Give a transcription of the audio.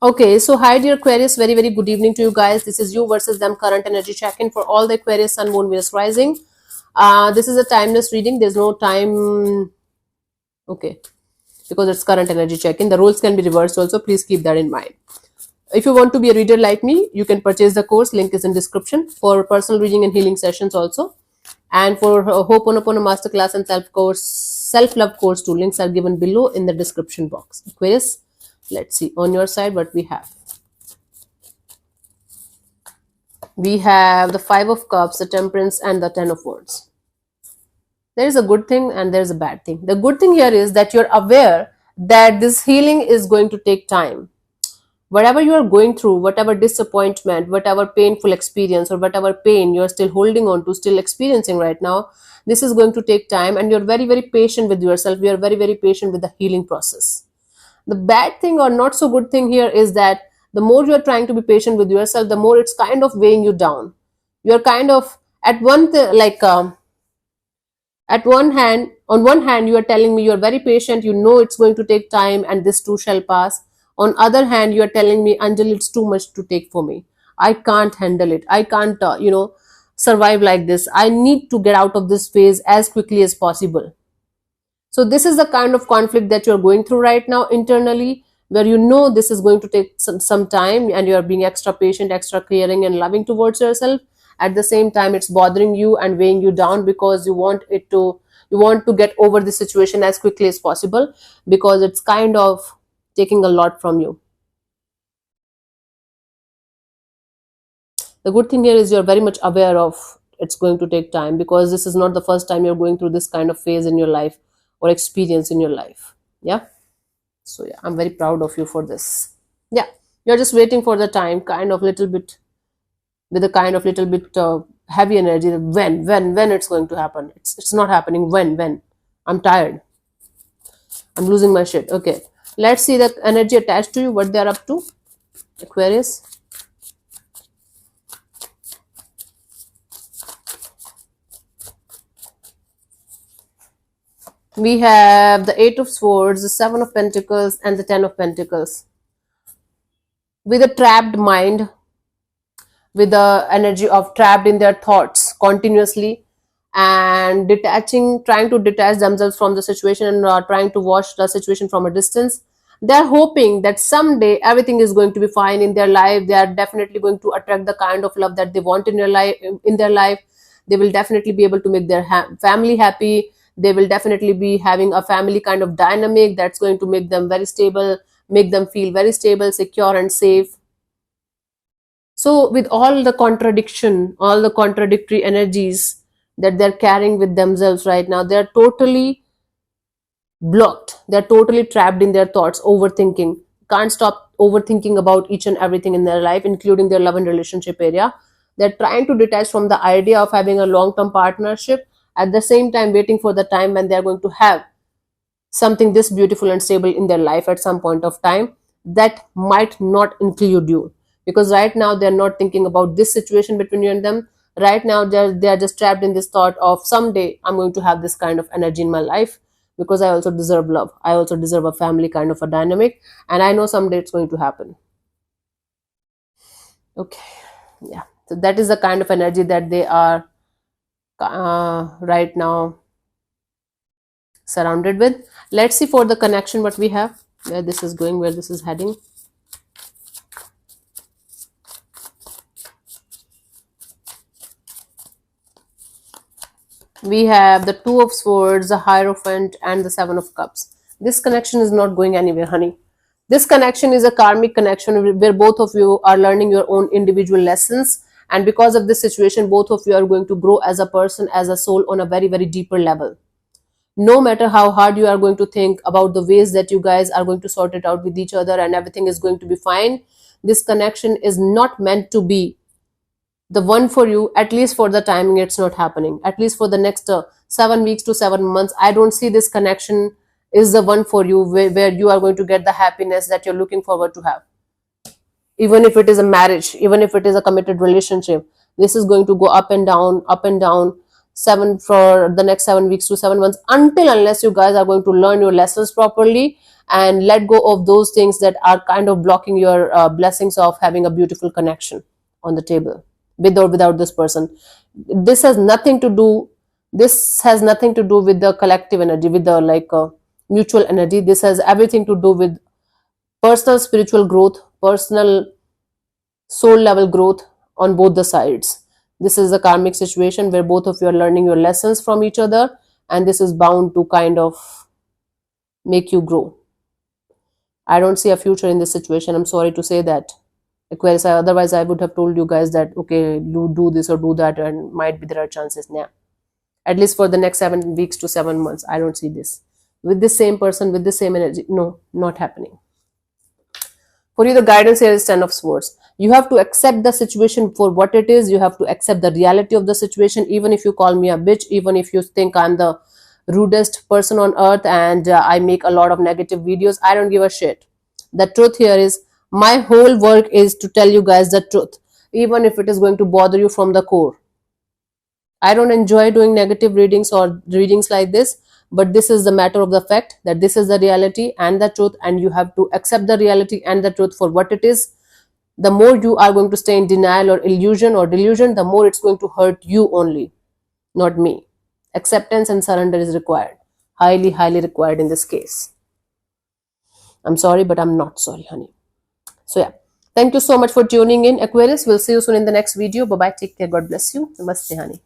Okay, so hi dear Aquarius, very very good evening to you guys. This is you versus them current energy check-in for all the Aquarius Sun Moon Venus rising. This is a timeless reading. There's no time, okay, because it's current energy check-in. The rules can be reversed also. Please keep that in mind. If you want to be a reader like me, you can purchase the course. Link is in description for personal reading and healing sessions also. And for Ho'oponopono masterclass and self-love course too, links are given below in the description box. Aquarius, let's see on your side what we have. We have the Five of Cups, the Temperance, and the Ten of Wands. There is a good thing and there is a bad thing. The good thing here is that you're aware that this healing is going to take time. Whatever you are going through, whatever disappointment, whatever painful experience, or whatever pain you're still holding on to, still experiencing right now, this is going to take time, and you're very, very patient with yourself. You're very, very patient with the healing process. The bad thing or not so good thing here is that the more you're trying to be patient with yourself, the more it's kind of weighing you down. You're kind of at at one hand, on one hand, you are telling me you're very patient, you know it's going to take time and this too shall pass. On other hand, you are telling me, Anjali, it's too much to take for me. I can't handle it. I can't, survive like this. I need to get out of this phase as quickly as possible. So this is the kind of conflict that you're going through right now internally, where you know this is going to take some time, and you're being extra patient, extra caring and loving towards yourself. At the same time, it's bothering you and weighing you down because you want to get over the situation as quickly as possible, because it's kind of taking a lot from you. The good thing here is you're very much aware of it's going to take time, because this is not the first time you're going through this kind of phase in your life or experience in your life. Yeah. So yeah, I'm very proud of you for this. Yeah, you're just waiting for the time, kind of little bit, with a kind of little bit heavy energy. When it's going to happen? It's not happening. When? I'm tired. I'm losing my shit. Okay, let's see the energy attached to you. What they're up to, Aquarius. We have the Eight of Swords, the Seven of Pentacles, and the Ten of Pentacles. With a trapped mind, with the energy of trapped in their thoughts continuously, and trying to detach themselves from the situation, and trying to watch the situation from a distance. They're hoping that someday everything is going to be fine in their life. They are definitely going to attract the kind of love that they want in their life. They will definitely be able to make their family happy. They will definitely be having a family kind of dynamic that's going to make them very stable, make them feel very stable, secure and safe. So with all the contradiction, all the contradictory energies that they're carrying with themselves right now, they're totally blocked. They're totally trapped in their thoughts, overthinking. Can't stop overthinking about each and everything in their life, including their love and relationship area. They're trying to detach from the idea of having a long-term partnership, at the same time waiting for the time when they're going to have something this beautiful and stable in their life at some point of time that might not include you, because right now they're not thinking about this situation between you and them. Right now they're just trapped in this thought of someday I'm going to have this kind of energy in my life, because I also deserve love, I also deserve a family kind of a dynamic, and I know someday it's going to happen. Okay, yeah, so that is the kind of energy that they are right now surrounded with. Let's see for the connection what we have, where this is going, where this is heading. We have the Two of Swords, the Hierophant, and the Seven of Cups. This connection is not going anywhere, honey. This connection is a karmic connection where both of you are learning your own individual lessons, and because of this situation, both of you are going to grow as a person, as a soul, on a very, very deeper level. No matter how hard you are going to think about the ways that you guys are going to sort it out with each other and everything is going to be fine, this connection is not meant to be the one for you. At least for the timing, it's not happening. At least for the next 7 weeks to 7 months, I don't see this connection is the one for you, where you are going to get the happiness that you're looking forward to have. Even if it is a marriage, even if it is a committed relationship, this is going to go up and down, up and down. for the next 7 weeks to 7 months, until unless you guys are going to learn your lessons properly and let go of those things that are kind of blocking your blessings of having a beautiful connection on the table, with or without this person. This has nothing to do with the collective energy, with the mutual energy. This has everything to do with personal spiritual growth, personal soul level growth on both the sides. This is a karmic situation where both of you are learning your lessons from each other, and this is bound to kind of make you grow. I don't see a future in this situation. I'm sorry to say that, Aquarius. Otherwise, I would have told you guys that, okay, you do this or do that, and might be there are chances. Now, at least for the next 7 weeks to 7 months, I don't see this. With the same person, with the same energy, no, not happening. For you, the guidance here is 10 of Swords. You have to accept the situation for what it is. You have to accept the reality of the situation. Even if you call me a bitch, even if you think I'm the rudest person on earth and I make a lot of negative videos, I don't give a shit. The truth here is, my whole work is to tell you guys the truth, even if it is going to bother you from the core. I don't enjoy doing negative readings or readings like this, but this is the matter of the fact that this is the reality and the truth, and you have to accept the reality and the truth for what it is. The more you are going to stay in denial or illusion or delusion, the more it's going to hurt you only, not me. Acceptance and surrender is required. Highly, highly required in this case. I'm sorry, but I'm not sorry, honey. So yeah, thank you so much for tuning in, Aquarius. We'll see you soon in the next video. Bye-bye. Take care. God bless you. Namaste, honey.